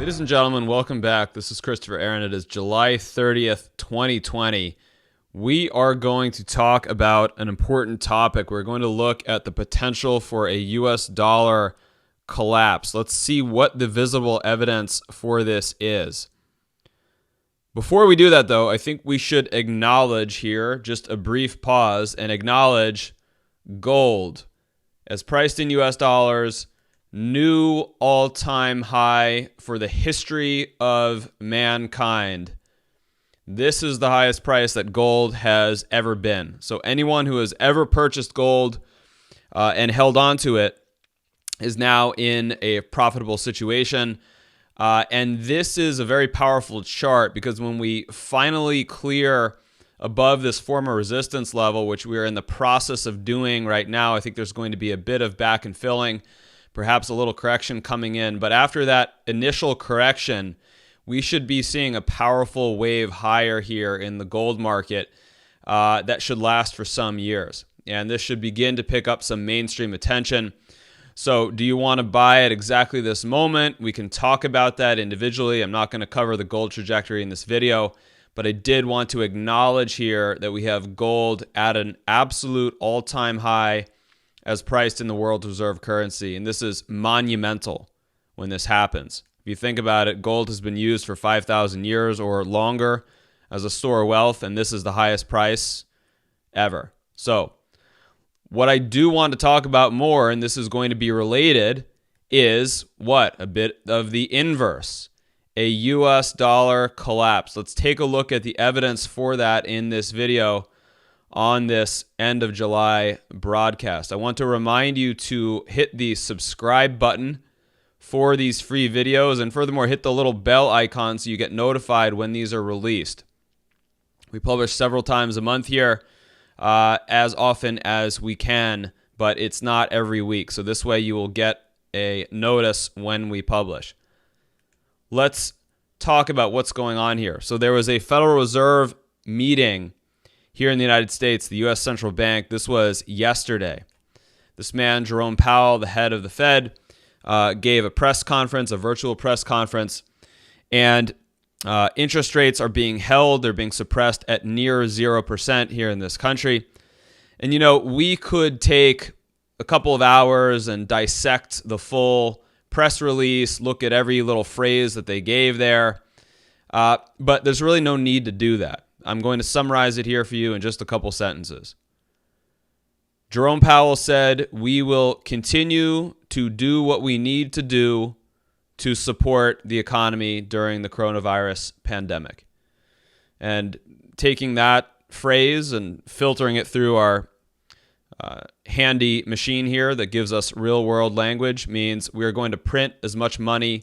Ladies and gentlemen, welcome back. This is Christopher Aaron. It is July 30th, 2020. We are going to talk about an important topic. We're going to look at the potential for a US dollar collapse. Let's see what the visible evidence for this is. Before we do that, though, I think we should acknowledge here, just a brief pause, and acknowledge gold as priced in US dollars. New all-time high for the history of mankind. This is the highest price that gold has ever been. So anyone who has ever purchased gold and held on to it is now in a profitable situation. And this is a very powerful chart because when we finally clear above this former resistance level, which we are in the process of doing right now, I think there's going to be a bit of back and filling, perhaps a little correction coming in. But after that initial correction, we should be seeing a powerful wave higher here in the gold market that should last for some years. And this should begin to pick up some mainstream attention. So do you want to buy at exactly this moment? We can talk about that individually. I'm not going to cover the gold trajectory in this video, but I did want to acknowledge here that we have gold at an absolute all-time high as priced in the world reserve currency. And this is monumental when this happens. If you think about it, gold has been used for 5,000 years or longer as a store of wealth, and this is the highest price ever. So what I do want to talk about more, and this is going to be related, is what? A bit of the inverse, a US dollar collapse. Let's take a look at the evidence for that in this video on this end of July broadcast. I want to remind you to hit the subscribe button for these free videos, and furthermore, hit the little bell icon so you get notified when these are released. We publish several times a month here, as often as we can, but it's not every week. So this way you will get a notice when we publish. Let's talk about what's going on here. So there was a Federal Reserve meeting here in the United States, the U.S. Central Bank. This was yesterday. This man, Jerome Powell, the head of the Fed, gave a press conference, a virtual press conference, and interest rates are being held. They're being suppressed at near 0% here in this country. And, you know, we could take a couple of hours and dissect the full press release, look at every little phrase that they gave there, but there's really no need to do that. I'm going to summarize it here for you in just a couple sentences. Jerome Powell said, "We will continue to do what we need to do to support the economy during the coronavirus pandemic." And taking that phrase and filtering it through our handy machine here that gives us real-world language means we are going to print as much money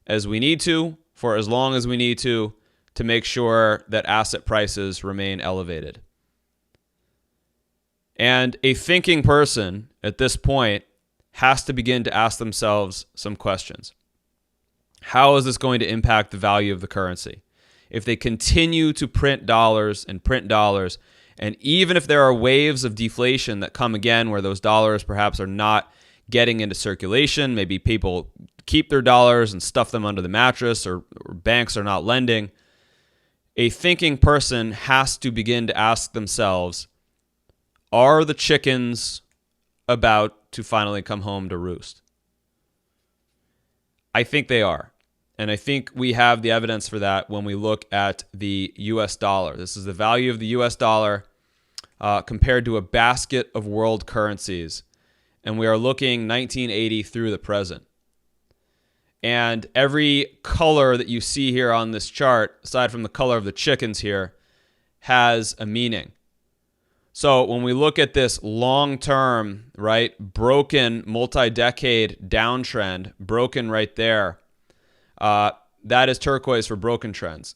as we need to for as long as we need to make sure that asset prices remain elevated. And a thinking person at this point has to begin to ask themselves some questions. How is this going to impact the value of the currency? If they continue to print dollars, and even if there are waves of deflation that come again where those dollars perhaps are not getting into circulation, maybe people keep their dollars and stuff them under the mattress, or banks are not lending, a thinking person has to begin to ask themselves, are the chickens about to finally come home to roost? I think they are. And I think we have the evidence for that when we look at the US dollar. This is the value of the US dollar compared to a basket of world currencies. And we are looking 1980 through the present. And every color that you see here on this chart, aside from the color of the chickens here, has a meaning. So when we look at this long-term, right, broken multi-decade downtrend, broken right there, that is turquoise for broken trends.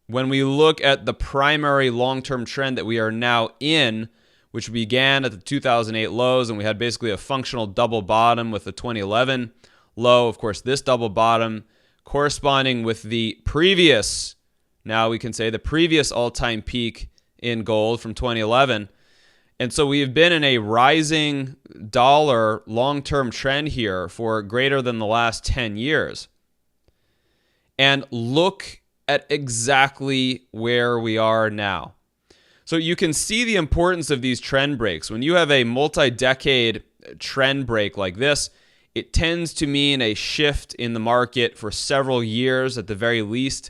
When we look at the primary long-term trend that we are now in, which began at the 2008 lows, and we had basically a functional double bottom with the 2011 low. Of course, this double bottom corresponding with the previous, now we can say the previous all-time peak in gold from 2011. And so we have been in a rising dollar long-term trend here for greater than the last 10 years. and look at exactly where we are now. So you can see the importance of these trend breaks. When you have a multi-decade trend break like this, it tends to mean a shift in the market for several years at the very least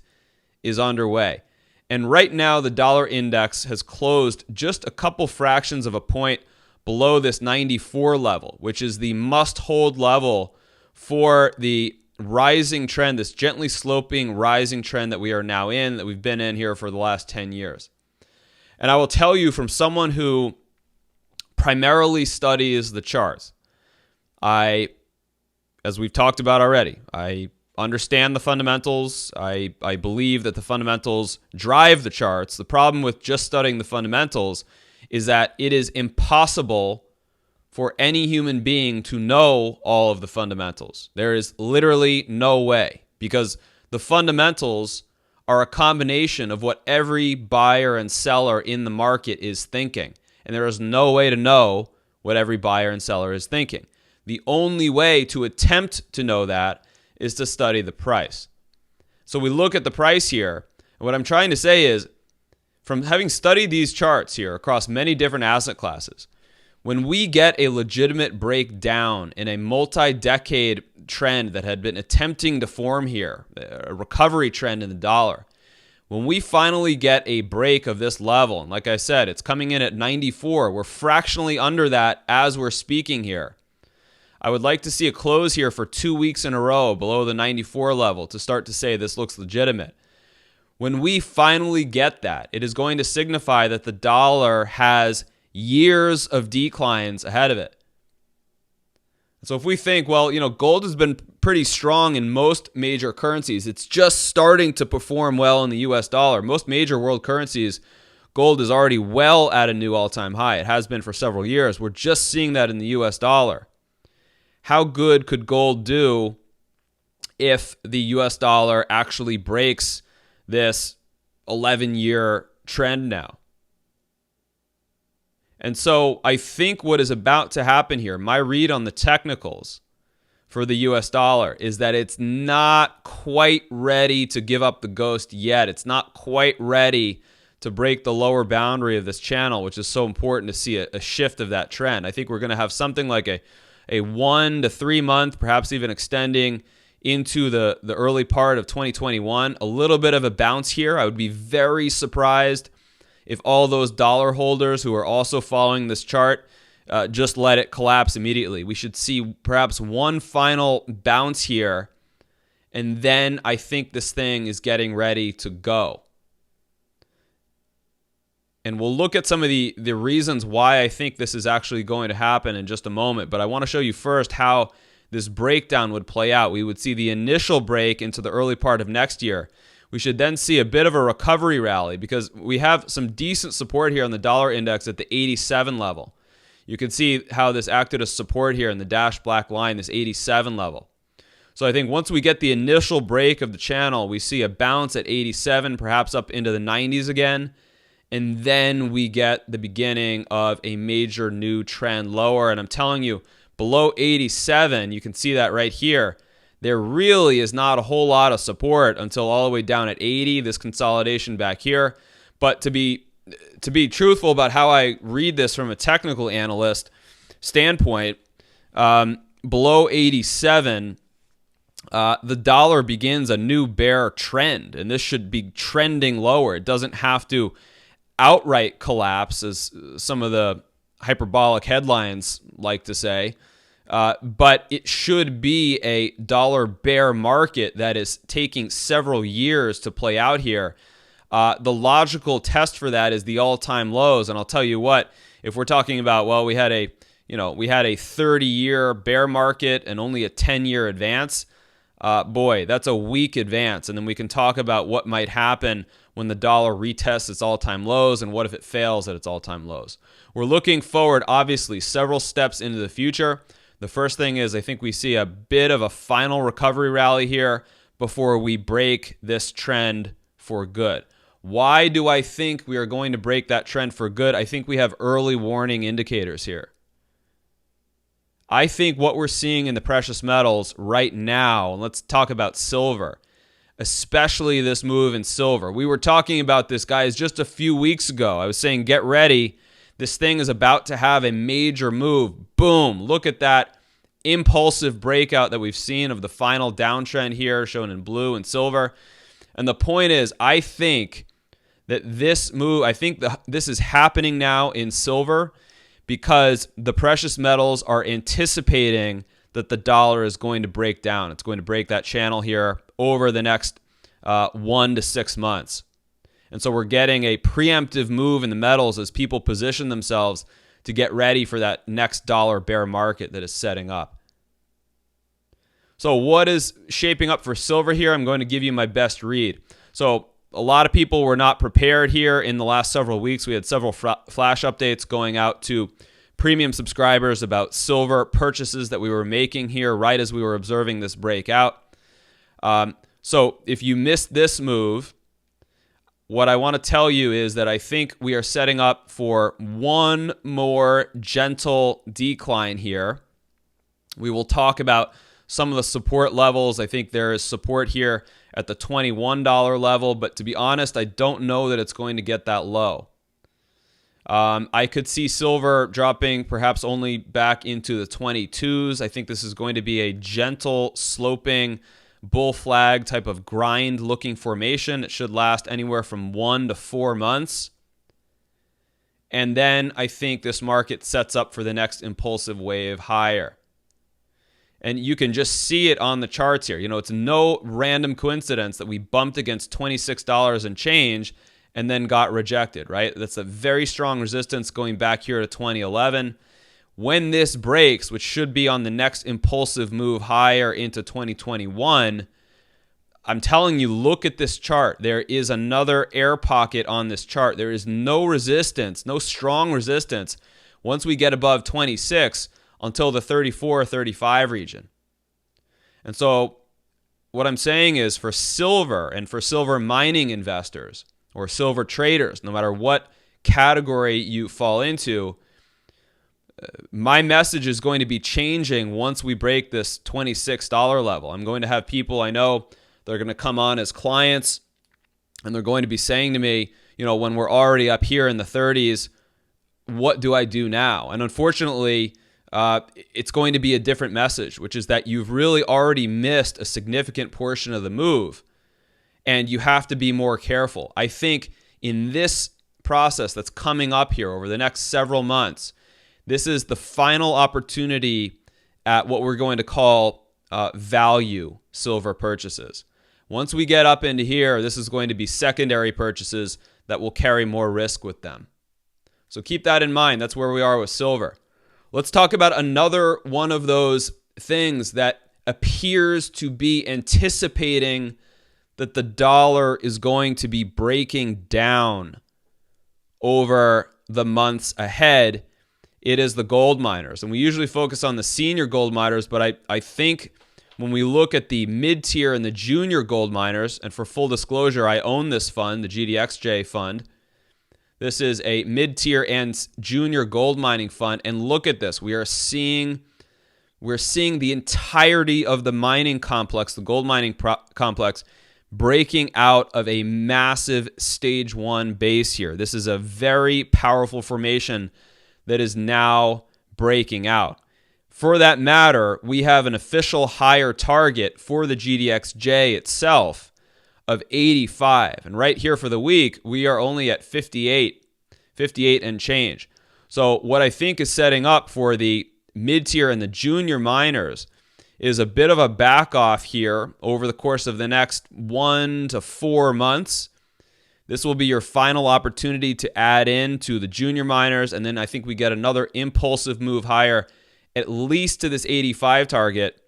is underway. And right now, the dollar index has closed just a couple fractions of a point below this 94 level, which is the must-hold level for the rising trend, this gently sloping rising trend that we are now in, that we've been in here for the last 10 years. And I will tell you, from someone who primarily studies the charts, as we've talked about already, I understand the fundamentals. I believe that the fundamentals drive the charts. The problem with just studying the fundamentals is that it is impossible for any human being to know all of the fundamentals. There is literally no way, because the fundamentals are a combination of what every buyer and seller in the market is thinking. And there is no way to know what every buyer and seller is thinking. The only way to attempt to know that is to study the price. So we look at the price here, and what I'm trying to say is, from having studied these charts here across many different asset classes, when we get a legitimate breakdown in a multi-decade trend that had been attempting to form here, a recovery trend in the dollar, when we finally get a break of this level, and like I said, it's coming in at 94, we're fractionally under that as we're speaking here. I would like to see a close here for 2 weeks in a row below the 94 level to start to say this looks legitimate. When we finally get that, it is going to signify that the dollar has years of declines ahead of it. So if we think, well, gold has been pretty strong in most major currencies. It's just starting to perform well in the US dollar. Most major world currencies, gold is already well at a new all-time high. It has been for several years. We're just seeing that in the US dollar. How good could gold do if the US dollar actually breaks this 11-year trend now? And so I think what is about to happen here, my read on the technicals for the US dollar, is that it's not quite ready to give up the ghost yet. It's not quite ready to break the lower boundary of this channel, which is so important to see a shift of that trend. I think we're going to have something like a 1 to 3 month, perhaps even extending into the early part of 2021. A little bit of a bounce here. I would be very surprised if all those dollar holders who are also following this chart just let it collapse immediately. We should see perhaps one final bounce here, and then I think this thing is getting ready to go. And we'll look at some of the reasons why I think this is actually going to happen in just a moment. But I want to show you first how this breakdown would play out. We would see the initial break into the early part of next year. We should then see a bit of a recovery rally because we have some decent support here on the dollar index at the 87 level. You can see how this acted as support here in the dashed black line, this 87 level. So I think once we get the initial break of the channel, we see a bounce at 87, perhaps up into the 90s again. And then we get the beginning of a major new trend lower. And I'm telling you, below 87, you can see that right here, there really is not a whole lot of support until all the way down at 80, this consolidation back here. But to be truthful about how I read this from a technical analyst standpoint, below 87, the dollar begins a new bear trend, and this should be trending lower. It doesn't have to outright collapse, as some of the hyperbolic headlines like to say, but it should be a dollar bear market that is taking several years to play out here. The logical test for that is the all-time lows, and I'll tell you what, if we're talking about, well, we had a 30-year bear market and only a 10-year advance, boy, that's a weak advance. And then we can talk about what might happen when the dollar retests its all-time lows and what if it fails at its all-time lows. We're looking forward, obviously, several steps into the future. The first thing is I think we see a bit of a final recovery rally here before we break this trend for good. Why do I think we are going to break that trend for good? I think we have early warning indicators here. I think what we're seeing in the precious metals right now, and let's talk about silver. especially this move in silver. We were talking about this, guys, just a few weeks ago. I was saying, get ready. This thing is about to have a major move. Boom. Look at that impulsive breakout that we've seen of the final downtrend here, shown in blue and silver. And the point is, I think that this move, this is happening now in silver because the precious metals are anticipating that the dollar is going to break down. It's going to break that channel here over the next 1 to 6 months. And so we're getting a preemptive move in the metals as people position themselves to get ready for that next dollar bear market that is setting up. So what is shaping up for silver here? I'm going to give you my best read. So a lot of people were not prepared here in the last several weeks. We had several flash updates going out to premium subscribers about silver purchases that we were making here right as we were observing this breakout. So if you missed this move, what I want to tell you is that I think we are setting up for one more gentle decline here. We will talk about some of the support levels. I think there is support here at the $21 level, but to be honest, I don't know that it's going to get that low. I could see silver dropping perhaps only back into the 22s. I think this is going to be a gentle sloping bull flag type of grind looking formation. It should last anywhere from 1 to 4 months. And then I think this market sets up for the next impulsive wave higher. And you can just see it on the charts here. You know, it's no random coincidence that we bumped against $26 and change and then got rejected, right? That's a very strong resistance going back here to 2011. When this breaks, which should be on the next impulsive move higher into 2021, I'm telling you, look at this chart. There is another air pocket on this chart. There is no resistance, no strong resistance once we get above 26 until the 34 or 35 region. And so what I'm saying is for silver and for silver mining investors or silver traders, no matter what category you fall into, my message is going to be changing once we break this $26 level. I'm going to have people I know that are going to come on as clients, and they're going to be saying to me, you know, when we're already up here in the 30s, what do I do now? And unfortunately, it's going to be a different message, which is that you've really already missed a significant portion of the move, and you have to be more careful. I think in this process that's coming up here over the next several months, this is the final opportunity at what we're going to call value silver purchases. Once we get up into here, this is going to be secondary purchases that will carry more risk with them. So keep that in mind. That's where we are with silver. Let's talk about another one of those things that appears to be anticipating that the dollar is going to be breaking down over the months ahead. It is the gold miners. And we usually focus on the senior gold miners, but I think when we look at the mid-tier and the junior gold miners, and for full disclosure, I own this fund, the GDXJ fund. This is a mid-tier and junior gold mining fund. And look at this. We're seeing the entirety of the mining complex, the gold mining complex, breaking out of a massive stage 1 base here. This is a very powerful formation that is now breaking out. For that matter, we have an official higher target for the GDXJ itself of 85. And right here for the week, we are only at 58 and change. So what I think is setting up for the mid-tier and the junior miners is a bit of a back off here over the course of the next 1 to 4 months. This will be your final opportunity to add in to the junior miners, and then I think we get another impulsive move higher, at least to this 85 target.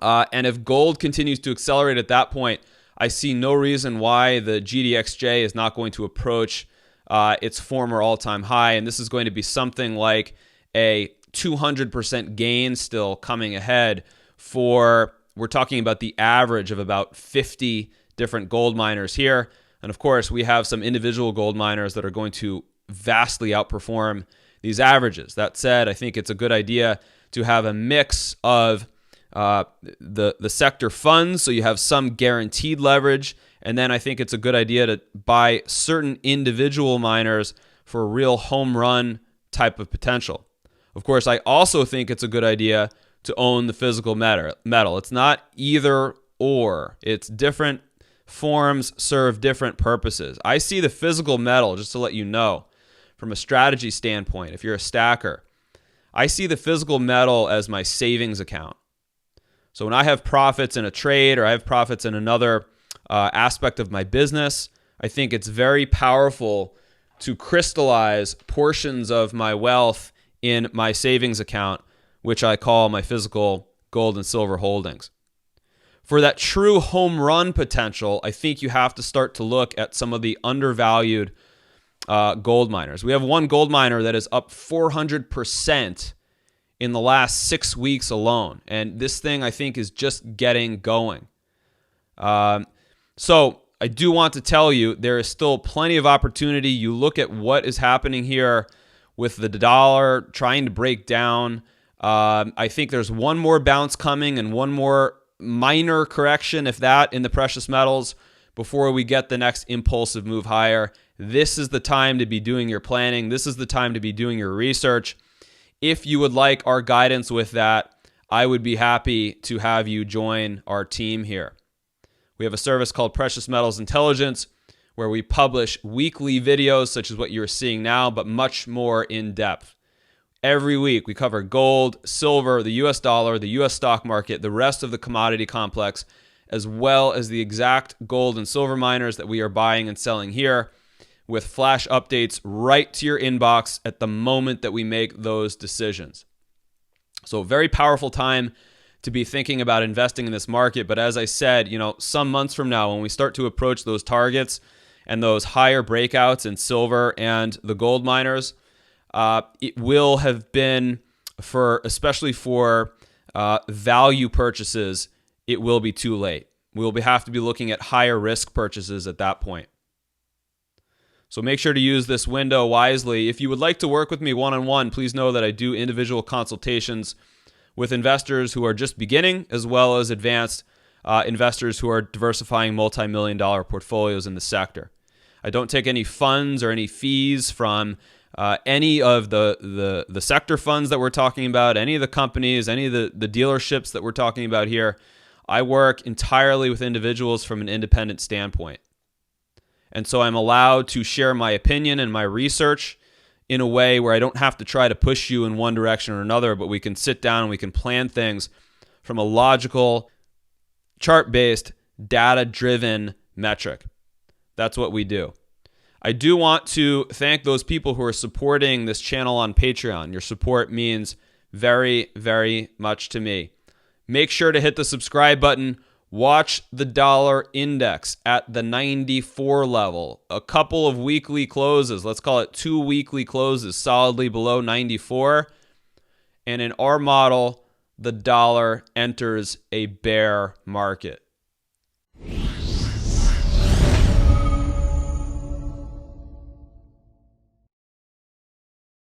And if gold continues to accelerate at that point, I see no reason why the GDXJ is not going to approach its former all-time high, and this is going to be something like a 200% gain still coming ahead for, we're talking about the average of about 50 different gold miners here. And of course, we have some individual gold miners that are going to vastly outperform these averages. That said, I think it's a good idea to have a mix of the sector funds, so you have some guaranteed leverage. And then I think it's a good idea to buy certain individual miners for a real home run type of potential. Of course, I also think it's a good idea to own the physical metal. It's not either or. It's different forms serve different purposes. I see the physical metal, just to let you know, from a strategy standpoint, if you're a stacker, I see the physical metal as my savings account. So when I have profits in a trade or I have profits in another aspect of my business, I think it's very powerful to crystallize portions of my wealth in my savings account, which I call my physical gold and silver holdings. For that true home run potential, I think you have to start to look at some of the undervalued gold miners. We have one gold miner that is up 400% in the last 6 weeks alone. And this thing, I think, is just getting going. So I do want to tell you, there is still plenty of opportunity. You look at what is happening here with the dollar trying to break down. I think there's one more bounce coming and one more minor correction, if that, in the precious metals before we get the next impulsive move higher. This is the time to be doing your planning. This is the time to be doing your research. If you would like our guidance with that, I would be happy to have you join our team here. We have a service called Precious Metals Intelligence, where we publish weekly videos such as what you're seeing now, but much more in depth. Every week, we cover gold, silver, the US dollar, the US stock market, the rest of the commodity complex, as well as the exact gold and silver miners that we are buying and selling here, with flash updates right to your inbox at the moment that we make those decisions. So very powerful time to be thinking about investing in this market. But as I said, some months from now, when we start to approach those targets and those higher breakouts in silver and the gold miners, it will have been, especially for value purchases, it will be too late. We'll have to be looking at higher risk purchases at that point. So make sure to use this window wisely. If you would like to work with me one-on-one, please know that I do individual consultations with investors who are just beginning, as well as advanced investors who are diversifying multi-million-dollar portfolios in the sector. I don't take any funds or any fees from any of the sector funds that we're talking about, any of the companies, any of the dealerships that we're talking about here. I work entirely with individuals from an independent standpoint. And so I'm allowed to share my opinion and my research in a way where I don't have to try to push you in one direction or another, but we can sit down and we can plan things from a logical, chart-based, data-driven metric. That's what we do. I do want to thank those people who are supporting this channel on Patreon. Your support means very, very much to me. Make sure to hit the subscribe button. Watch the dollar index at the 94 level. A couple of weekly closes, let's call it 2 weekly closes, solidly below 94. And in our model, the dollar enters a bear market.